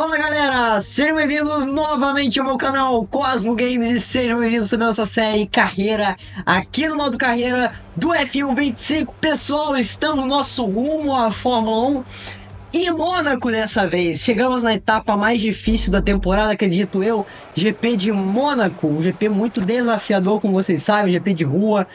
Fala galera, sejam bem-vindos novamente ao meu canal Cosmo Games e sejam bem-vindos também à nossa série Carreira aqui no modo Carreira do F1 25. Pessoal, estamos no nosso rumo à Fórmula 1 em Mônaco dessa vez. Chegamos na etapa mais difícil da temporada, acredito eu, GP de Mônaco, um GP muito desafiador, como vocês sabem, GP de rua.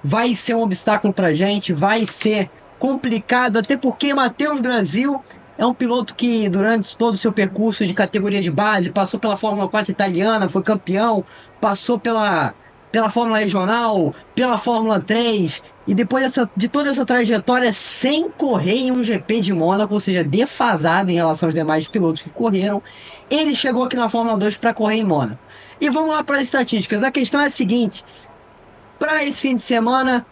Vai ser um obstáculo pra gente, vai ser complicado, até porque Matheus Brasil é um piloto que durante todo o seu percurso de categoria de base, passou pela Fórmula 4 italiana, foi campeão, passou pela Fórmula Regional, pela Fórmula 3, e depois de toda essa trajetória sem correr em um GP de Mônaco, ou seja, defasado em relação aos demais pilotos que correram, ele chegou aqui na Fórmula 2 para correr em Mônaco. E vamos lá para as estatísticas. A questão é a seguinte: para esse fim de semana,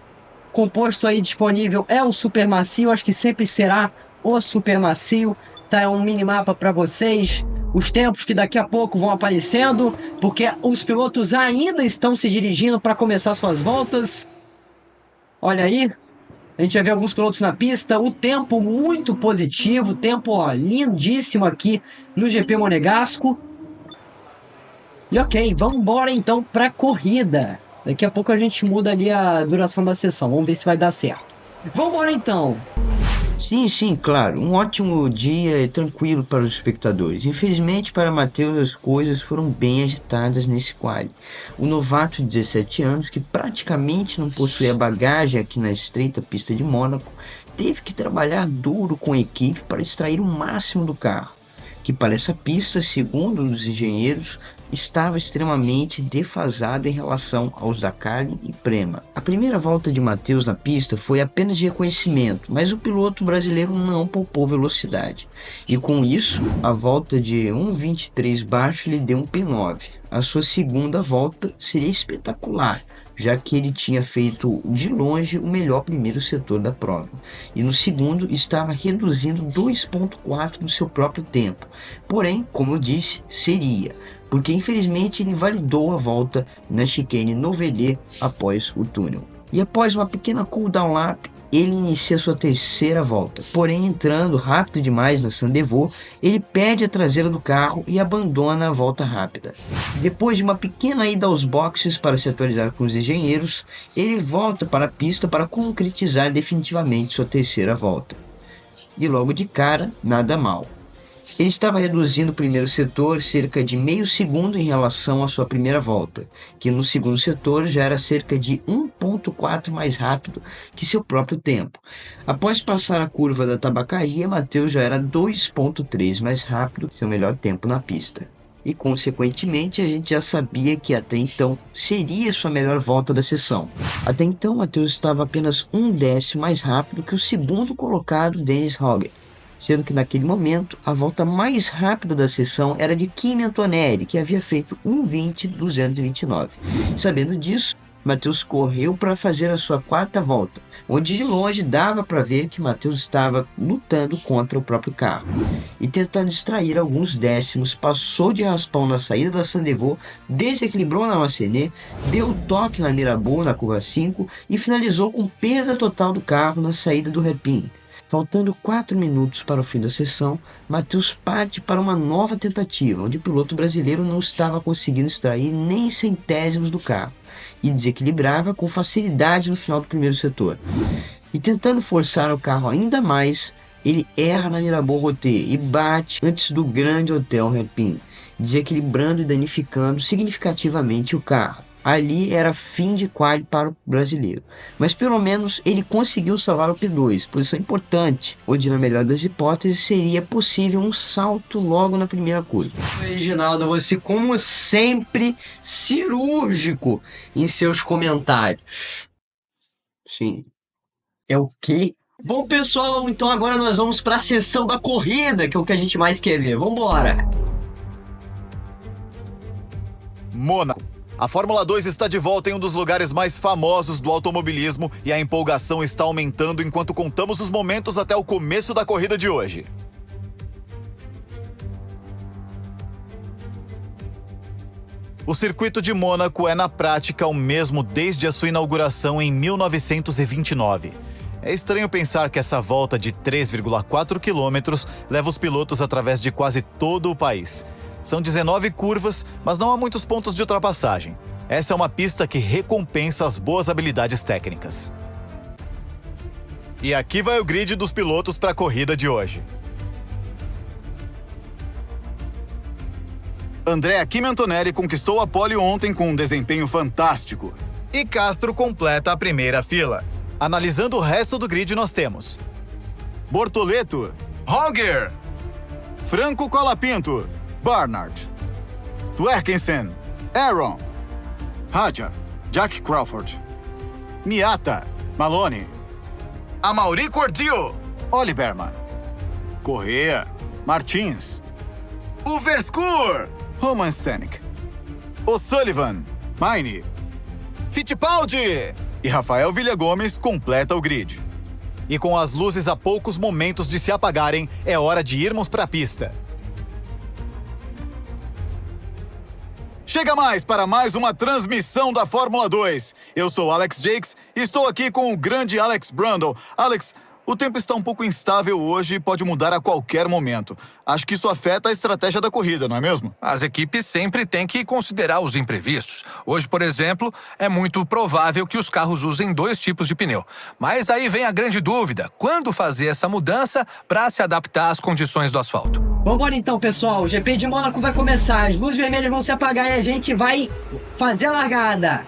composto aí disponível é o Super Macio, acho que sempre será o Super Macio. Tá um minimapa para vocês, os tempos que daqui a pouco vão aparecendo, porque os pilotos ainda estão se dirigindo para começar suas voltas. Olha aí, a gente vai ver alguns pilotos na pista, o tempo muito positivo, tempo ó, lindíssimo aqui no GP Monegasco. E ok, vamos embora então para a corrida. Daqui a pouco a gente muda ali a duração da sessão, vamos ver se vai dar certo. Vamos embora então! Sim, claro. Um ótimo dia tranquilo para os espectadores. Infelizmente para Matheus as coisas foram bem agitadas nesse quali. O novato de 17 anos, que praticamente não possuía bagagem aqui na estreita pista de Mônaco, teve que trabalhar duro com a equipe para extrair o máximo do carro, que para essa pista, segundo os engenheiros, estava extremamente defasado em relação aos da Carlin e Prema. A primeira volta de Matheus na pista foi apenas de reconhecimento, mas o piloto brasileiro não poupou velocidade. E com isso, a volta de 1.23 baixo lhe deu um P9. A sua segunda volta seria espetacular, já que ele tinha feito de longe o melhor primeiro setor da prova, e no segundo estava reduzindo 2.4 do seu próprio tempo. Porém, como eu disse, seria, porque infelizmente ele validou a volta na chicane Novelê após o túnel. E após uma pequena cooldown lap, ele inicia sua terceira volta, porém entrando rápido demais na Sandevaux, ele perde a traseira do carro e abandona a volta rápida. Depois de uma pequena ida aos boxes para se atualizar com os engenheiros, ele volta para a pista para concretizar definitivamente sua terceira volta. E logo de cara, nada mal. Ele estava reduzindo o primeiro setor cerca de meio segundo em relação à sua primeira volta, que no segundo setor já era cerca de 1.4 mais rápido que seu próprio tempo. Após passar a curva da tabacaria, Matheus já era 2.3 mais rápido que seu melhor tempo na pista. E consequentemente a gente já sabia que até então seria sua melhor volta da sessão. Até então Matheus estava apenas 1/10 mais rápido que o segundo colocado Dennis Hogger, sendo que naquele momento a volta mais rápida da sessão era de Kimi Antonelli, que havia feito 1:20.229. Sabendo disso, Matheus correu para fazer a sua quarta volta, onde de longe dava para ver que Matheus estava lutando contra o próprio carro. E tentando extrair alguns décimos, passou de raspão na saída da Sandevaux, desequilibrou na Massenet, deu toque na Mirabeau na curva 5 e finalizou com perda total do carro na saída do hairpin. Faltando 4 minutos para o fim da sessão, Matheus parte para uma nova tentativa, onde o piloto brasileiro não estava conseguindo extrair nem centésimos do carro, e desequilibrava com facilidade no final do primeiro setor. E tentando forçar o carro ainda mais, ele erra na Mirabeau Roté e bate antes do grande hotel hairpin, desequilibrando e danificando significativamente o carro. Ali era fim de quali para o brasileiro, mas pelo menos ele conseguiu salvar o P2, posição importante, onde na melhor das hipóteses seria possível um salto logo na primeira curva. Reginaldo, você como sempre cirúrgico em seus comentários. Sim. É o quê? Bom pessoal, então agora nós vamos para a sessão da corrida, que é o que a gente mais quer ver. Vambora! Mônaco. A Fórmula 2 está de volta em um dos lugares mais famosos do automobilismo e a empolgação está aumentando enquanto contamos os momentos até o começo da corrida de hoje. O circuito de Mônaco é na prática o mesmo desde a sua inauguração em 1929. É estranho pensar que essa volta de 3,4 quilômetros leva os pilotos através de quase todo o país. São 19 curvas, mas não há muitos pontos de ultrapassagem. Essa é uma pista que recompensa as boas habilidades técnicas. E aqui vai o grid dos pilotos para a corrida de hoje. Andrea Kimi Antonelli conquistou a pole ontem com um desempenho fantástico. E Castro completa a primeira fila. Analisando o resto do grid, nós temos Bortoleto, Holger, Franco Colapinto, Barnard, Twerkensen, Aaron, Hadjar, Jack Crawford, Miata, Maloney, Amaury Cordio, Oliverman, Correa, Martins, Uverskur, Roman Stanek, O'Sullivan, Maine, Fittipaldi e Rafael Villagomes completa o grid. E com as luzes a poucos momentos de se apagarem, é hora de irmos para a pista. Chega mais para mais uma transmissão da Fórmula 2. Eu sou Alex Jakes e estou aqui com o grande Alex Brundle. Alex, o tempo está um pouco instável hoje e pode mudar a qualquer momento. Acho que isso afeta a estratégia da corrida, não é mesmo? As equipes sempre têm que considerar os imprevistos. Hoje, por exemplo, é muito provável que os carros usem 2 tipos de pneu. Mas aí vem a grande dúvida: quando fazer essa mudança para se adaptar às condições do asfalto? Vambora então, pessoal. O GP de Mônaco vai começar. As luzes vermelhas vão se apagar e a gente vai fazer a largada.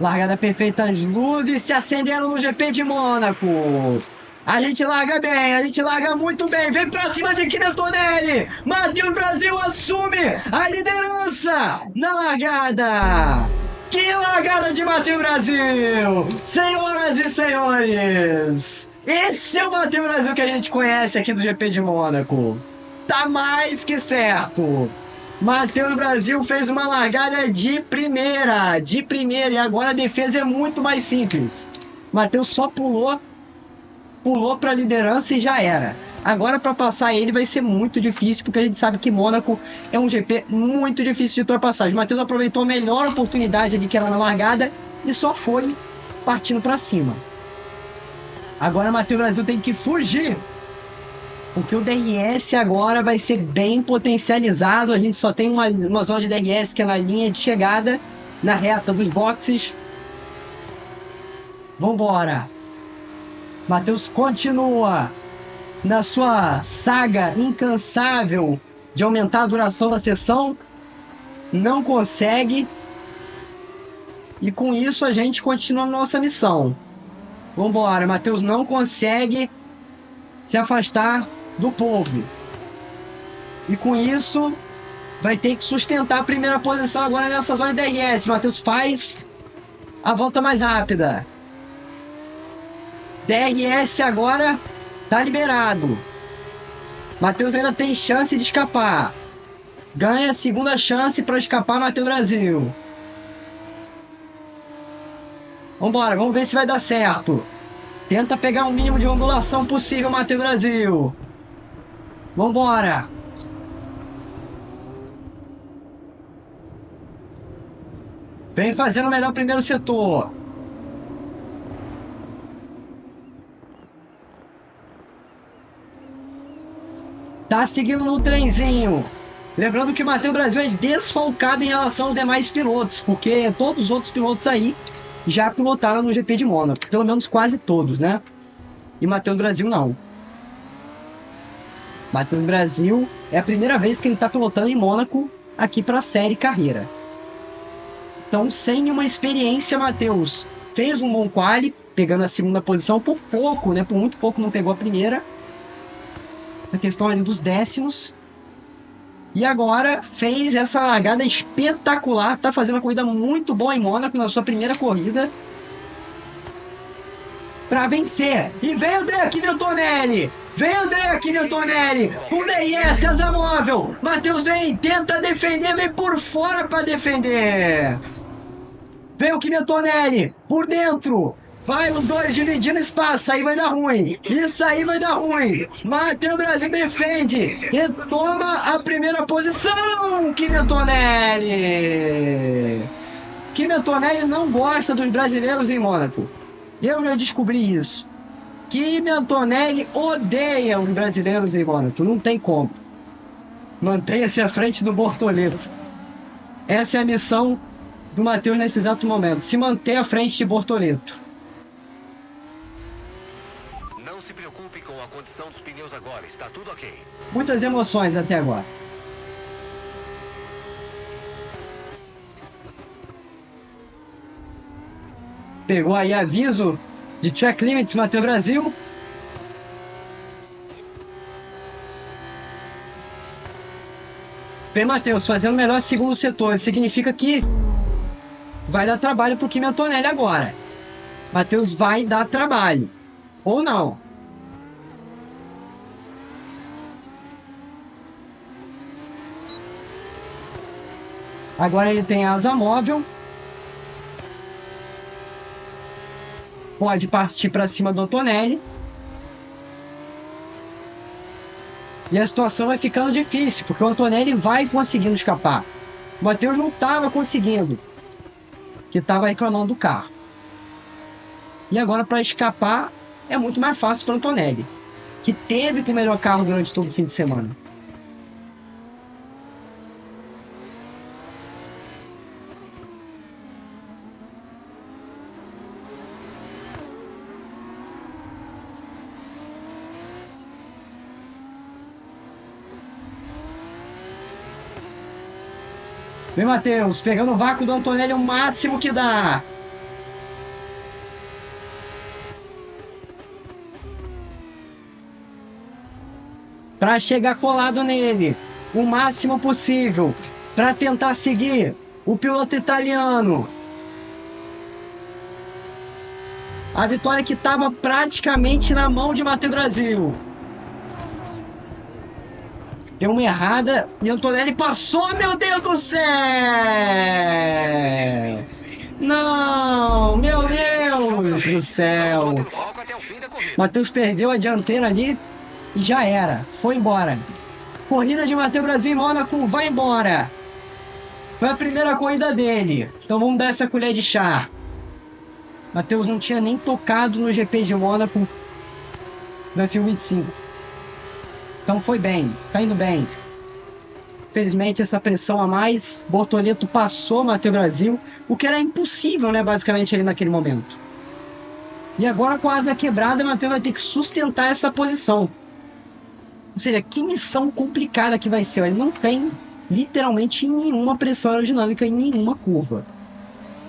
Largada perfeita, as luzes se acenderam no GP de Mônaco. A gente larga bem, a gente larga muito bem. Vem pra cima de Kimi Antonelli. Matheus Brasil assume a liderança na largada. Que largada de Matheus Brasil! Senhoras e senhores, esse é o Matheus Brasil que a gente conhece aqui do GP de Mônaco. Tá mais que certo. Matheus Brasil fez uma largada de primeira, e agora a defesa é muito mais simples. Matheus só pulou para a liderança e já era. Agora para passar ele vai ser muito difícil, porque a gente sabe que Mônaco é um GP muito difícil de ultrapassagem. Matheus aproveitou a melhor oportunidade ali que era na largada e só foi partindo para cima. Agora Matheus Brasil tem que fugir, porque o DRS agora vai ser bem potencializado. A gente só tem uma zona de DRS que é na linha de chegada, na reta dos boxes. Vambora. Matheus continua na sua saga incansável de aumentar a duração da sessão. Não consegue. E com isso a gente continua na nossa missão. Vambora. Matheus não consegue se afastar do povo. E com isso vai ter que sustentar a primeira posição agora nessa zona de DRS. Matheus faz a volta mais rápida. DRS agora tá liberado. Matheus ainda tem chance de escapar. Ganha a segunda chance para escapar Matheus Brasil. Vambora, vamos ver se vai dar certo. Tenta pegar o mínimo de ondulação possível, Matheus Brasil. Vambora. Vem fazendo o melhor primeiro setor. Tá seguindo no trenzinho. Lembrando que o Matheus Brasil é desfalcado em relação aos demais pilotos, porque todos os outros pilotos aí já pilotaram no GP de Mônaco. Pelo menos quase todos, né? E Matheus Brasil não. Matheus Brasil é a primeira vez que ele está pilotando em Mônaco aqui para a série carreira. Então, sem uma experiência, Matheus fez um bom quali, pegando a segunda posição por pouco, né? Por muito pouco não pegou a primeira. A questão ali dos décimos. E agora fez essa largada espetacular. Está fazendo uma corrida muito boa em Mônaco na sua primeira corrida. Para vencer. E vem o Andrea Kimi Antonelli. Vem o Andrea Kimi Antonelli. Com DRS, asa móvel. Matheus vem, tenta defender, vem por fora para defender. Vem o Kimi Antonelli por dentro. Vai os dois dividindo espaço, aí vai dar ruim. Isso aí vai dar ruim. Matheus Brasil defende. Retoma a primeira posição. Kimi Antonelli. Kimi Antonelli não gosta dos brasileiros em Mônaco. Eu já descobri isso. Kimi Antonelli odeia os brasileiros em Mônaco. Não tem como. Mantenha-se à frente do Bortoleto. Essa é a missão do Matheus nesse exato momento. Se manter à frente de Bortoleto. Não se preocupe com a condição dos pneus agora. Está tudo ok. Muitas emoções até agora. Pegou aí aviso de Track Limits, Matheus Brasil. Bem, Matheus, fazendo o melhor segundo setor. Isso significa que vai dar trabalho pro Kimi Antonelli agora. Matheus vai dar trabalho. Ou não. Agora ele tem asa móvel. Pode partir para cima do Antonelli. E a situação vai ficando difícil, porque o Antonelli vai conseguindo escapar. O Matheus não estava conseguindo, que estava reclamando do carro. E agora, para escapar, é muito mais fácil para o Antonelli, que teve o melhor carro durante todo o fim de semana. Vem, Matheus, pegando o vácuo do Antonelli o máximo que dá. Para chegar colado nele o máximo possível. Para tentar seguir o piloto italiano. A vitória que estava praticamente na mão de Matheus Brasil. Deu uma errada e Antonelli passou, meu Deus do céu! Não, meu Deus do céu! Matheus perdeu a dianteira ali e já era, foi embora. Corrida de Matheus Brasil em Mônaco, vai embora. Foi a primeira corrida dele, então vamos dar essa colher de chá. Matheus não tinha nem tocado no GP de Mônaco do F1 Então foi bem, tá indo bem. Felizmente essa pressão a mais, Bortoleto passou Matheus Brasil, o que era impossível, né, basicamente ali naquele momento. E agora com a asa quebrada, Matheus vai ter que sustentar essa posição. Ou seja, que missão complicada que vai ser. Ele não tem literalmente nenhuma pressão aerodinâmica em nenhuma curva.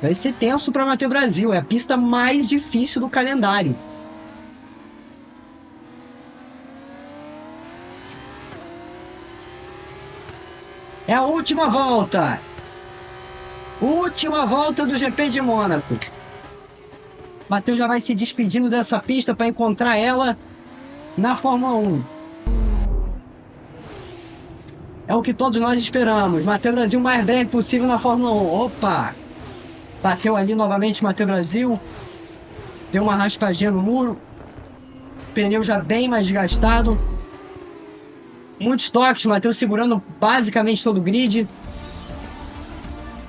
Vai ser tenso para Matheus Brasil, é a pista mais difícil do calendário. É a última volta. Última volta do GP de Mônaco. Matheus já vai se despedindo dessa pista para encontrar ela na Fórmula 1. É o que todos nós esperamos. Matheus Brasil o mais breve possível na Fórmula 1. Opa! Bateu ali novamente Matheus Brasil. Deu uma raspadinha no muro. Pneu já bem mais desgastado. Muitos toques, Matheus segurando basicamente todo o grid.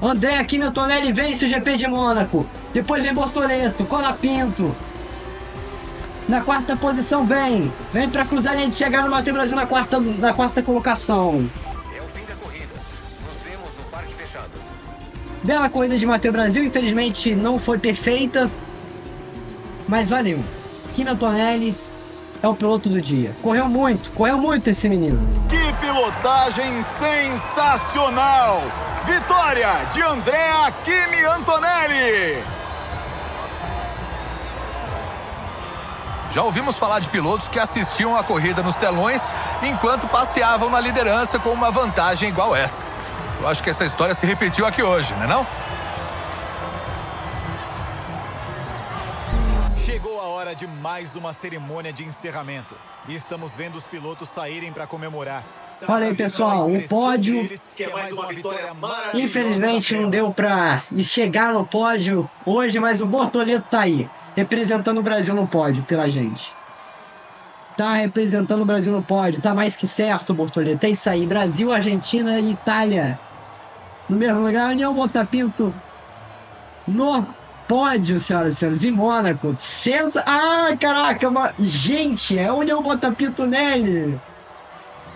André Kimi Antonelli vence o GP de Mônaco. Depois vem Bortoleto, Colapinto. Na quarta posição vem para cruzar a linha de chegar no Matheus Brasil na quarta colocação. É o fim da corrida. Nos vemos no parque fechado. Bela corrida de Matheus Brasil, infelizmente não foi perfeita, mas valeu. Kimi Antonelli é o piloto do dia. Correu muito esse menino. Que pilotagem sensacional! Vitória de Andrea Kimi Antonelli! Já ouvimos falar de pilotos que assistiam a corrida nos telões enquanto passeavam na liderança com uma vantagem igual essa. Eu acho que essa história se repetiu aqui hoje, não é não? Chegou a hora de mais uma cerimônia de encerramento. E estamos vendo os pilotos saírem para comemorar. Olha aí, pessoal, o pódio, infelizmente não deu para chegar no pódio hoje, mas o Bortoleto tá aí, representando o Brasil no pódio pela gente. Tá representando o Brasil no pódio, tá mais que certo, Bortoleto. É isso aí, Brasil, Argentina e Itália no mesmo lugar. União Colapinto no pódio, senhoras e senhores, em Mônaco. Ah, caraca, gente, é onde eu boto Pito Nelly.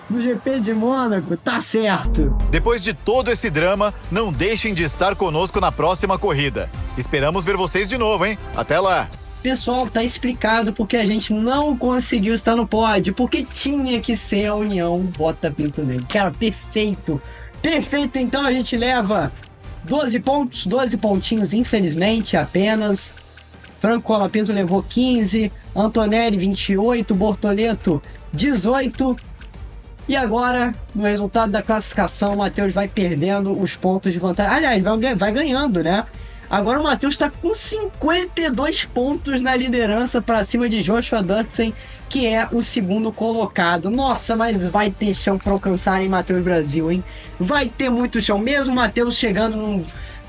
No GP de Mônaco, tá certo. Depois de todo esse drama, não deixem de estar conosco na próxima corrida. Esperamos ver vocês de novo, hein? Até lá! Pessoal, tá explicado porque a gente não conseguiu estar no pódio, porque tinha que ser a União Bota Pinto Negro. Cara, perfeito. Perfeito, então a gente leva 12 pontos, 12 pontinhos, infelizmente, apenas. Franco Colapinto levou 15, Antonelli 28, Bortoleto 18. E agora, no resultado da classificação, o Matheus vai perdendo os pontos de vantagem. Aliás, vai ganhando, né? Agora o Matheus está com 52 pontos na liderança para cima de Joshua Dudson, que é o segundo colocado. Nossa, mas vai ter chão para alcançar em Matheus Brasil, hein? Vai ter muito chão. Mesmo o Matheus chegando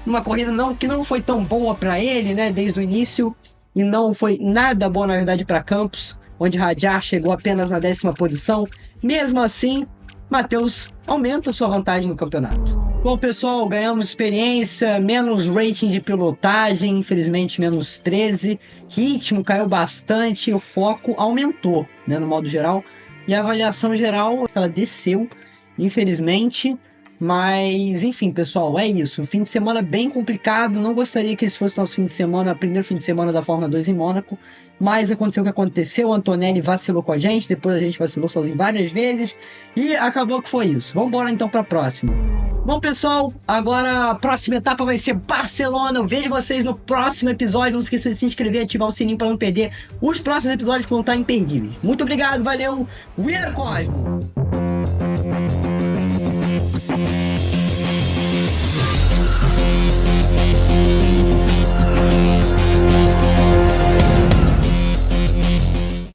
numa corrida que não foi tão boa para ele, né? Desde o início. E não foi nada boa, na verdade, para Campos, onde Hadjar chegou apenas na 10ª posição. Mesmo assim, Matheus aumenta sua vantagem no campeonato. Bom, pessoal, ganhamos experiência, menos rating de pilotagem, infelizmente menos 13. Ritmo caiu bastante, o foco aumentou, né, no modo geral. E a avaliação geral, ela desceu, infelizmente. Mas, enfim, pessoal, é isso. Fim de semana bem complicado. Não gostaria que esse fosse nosso fim de semana, primeiro fim de semana da Fórmula 2 em Mônaco. Mas aconteceu o que aconteceu. O Antonelli vacilou com a gente. Depois a gente vacilou sozinho várias vezes. E acabou que foi isso. Vamos embora então para a próxima. Bom, pessoal, agora a próxima etapa vai ser Barcelona. Eu vejo vocês no próximo episódio. Não esqueça de se inscrever e ativar o sininho para não perder os próximos episódios que vão estar imperdíveis. Muito obrigado, valeu. We are Cosmo.